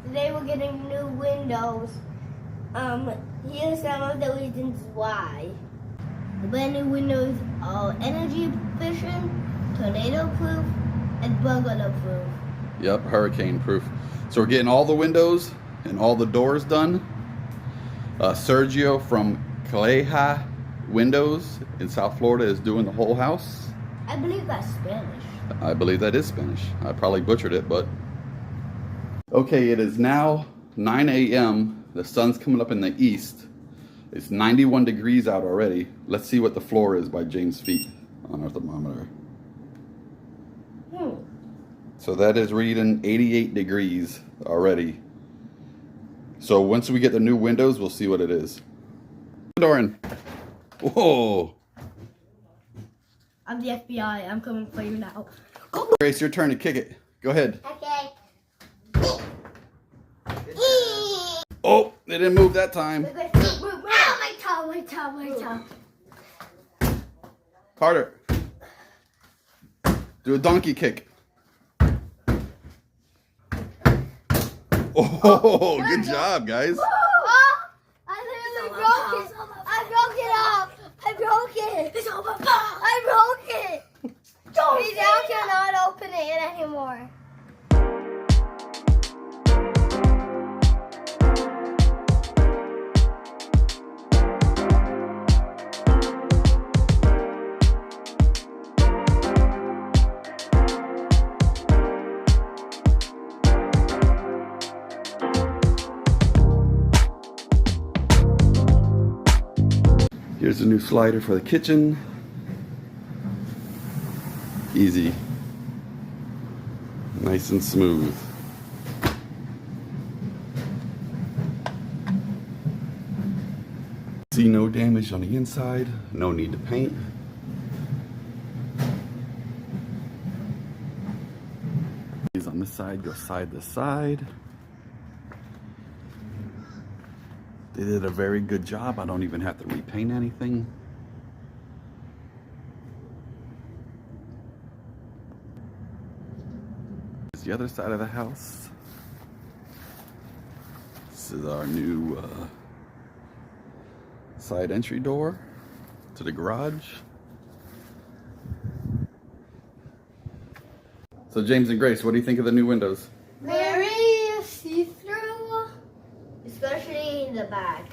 Today we're getting new windows. Here's some of the reasons why. The brand new windows are energy efficient, tornado proof, and burglar proof. Yep, hurricane proof. So we're getting all the windows and all the doors done. Sergio from Calleja Windows in South Florida is doing the whole house. I believe that's Spanish. I believe that is Spanish. I probably butchered it, but... Okay, it is now 9 a.m. The sun's coming up in the east. It's 91 degrees out already. Let's see what the floor is by James' feet on our thermometer. So that is reading 88 degrees already. So once we get the new windows, we'll see what it is. Doran. Whoa. I'm the FBI. I'm coming for you now. Grace, your turn to kick it. Go ahead. Okay. Oh, they didn't move that time. Ow, my toe. Carter. Do a donkey kick. Oh, good job, guys. I literally broke it. I broke it off. I broke it. I broke it. We now cannot open it anymore. Here's a new slider for the kitchen. Easy. Nice and smooth. See no damage on the inside. No need to paint. These on this side go side to side. They did a very good job. I don't even have to repaint anything. This is the other side of the house. This is our new side entry door to the garage. So James and Grace, what do you think of the new windows? Very see-through, especially in the back.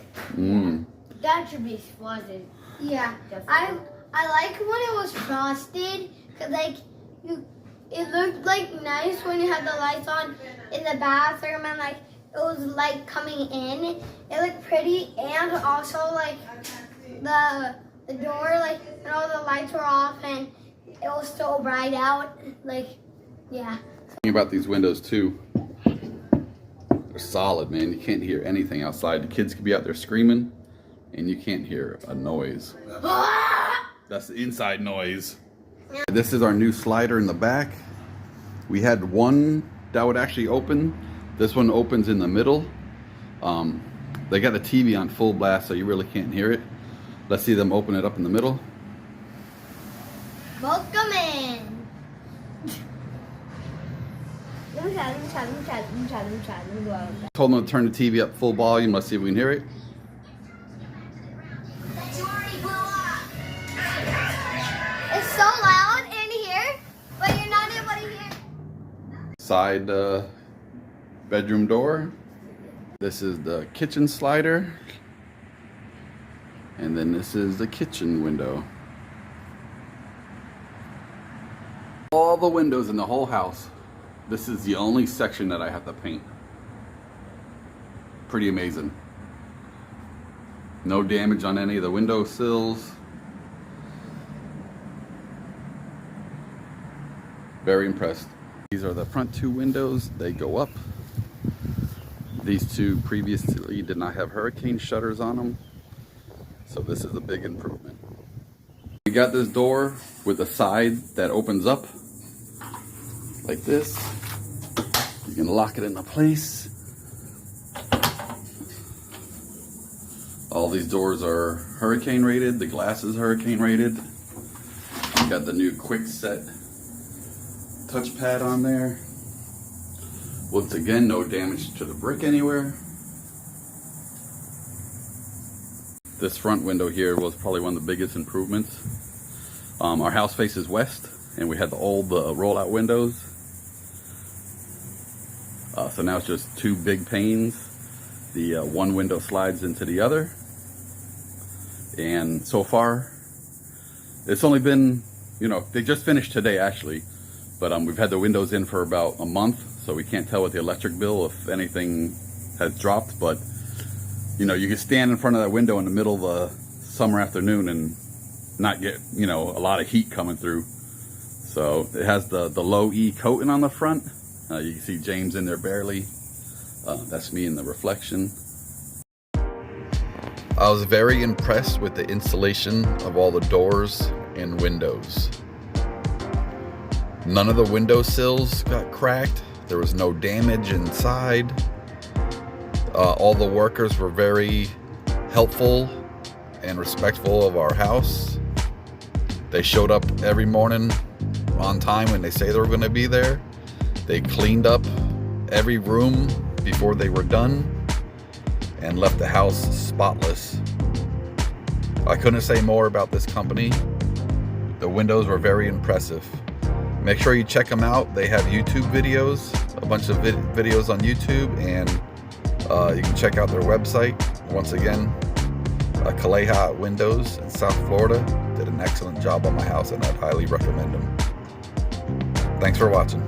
That should be frosted. Yeah, definitely. I like when it was frosted, cause it looked like nice when you had the lights on in the bathroom and like it was like coming in. It looked pretty, and also like the door, like when all the lights were off and it was so bright out. Like, yeah. Thinking about these windows too. They're solid, man. You can't hear anything outside. The kids could be out there screaming, and you can't hear a noise. That's the inside noise. Yeah. This is our new slider in the back. We had one that would actually open. This one opens in the middle. They got the TV on full blast, so you really can't hear it. Let's see them open it up in the middle. Welcome in. Let me try. Told them to turn the TV up full volume. Let's see if we can hear it. It's so loud in here, but you're not able to hear. Side bedroom door. This is the kitchen slider. And then this is the kitchen window. All the windows in the whole house. This is the only section that I have to paint. Pretty amazing. No damage on any of the window sills. Very impressed. These are the front two windows. They go up. These two previously did not have hurricane shutters on them. So this is a big improvement. We got this door with a side that opens up like this. You can lock it into place. All these doors are hurricane rated. The glass is hurricane rated. Got the new quick set touchpad on there. Once again, no damage to the brick anywhere. This front window here was probably one of the biggest improvements. Our house faces west, and we had the old roll-out windows. So now it's just two big panes. The one window slides into the other. And so far, it's only been, you know, they just finished today actually, but we've had the windows in for about a month, so we can't tell with the electric bill if anything has dropped. But you know, you can stand in front of that window in the middle of a summer afternoon and not get, you know, a lot of heat coming through. So it has the low E coating on the front. You can see James in there barely. That's me in the reflection. I was very impressed with the installation of all the doors and windows. None of the windowsills got cracked. There was no damage inside. All the workers were very helpful and respectful of our house. They showed up every morning on time when they say they were going to be there. They cleaned up every room before they were done and left the house spotless. I couldn't say more about this company. The windows were very impressive. Make sure you check them out. They have YouTube videos, a bunch of videos on YouTube, and you can check out their website. Once again, Calleja Windows in South Florida did an excellent job on my house, and I'd highly recommend them. Thanks for watching.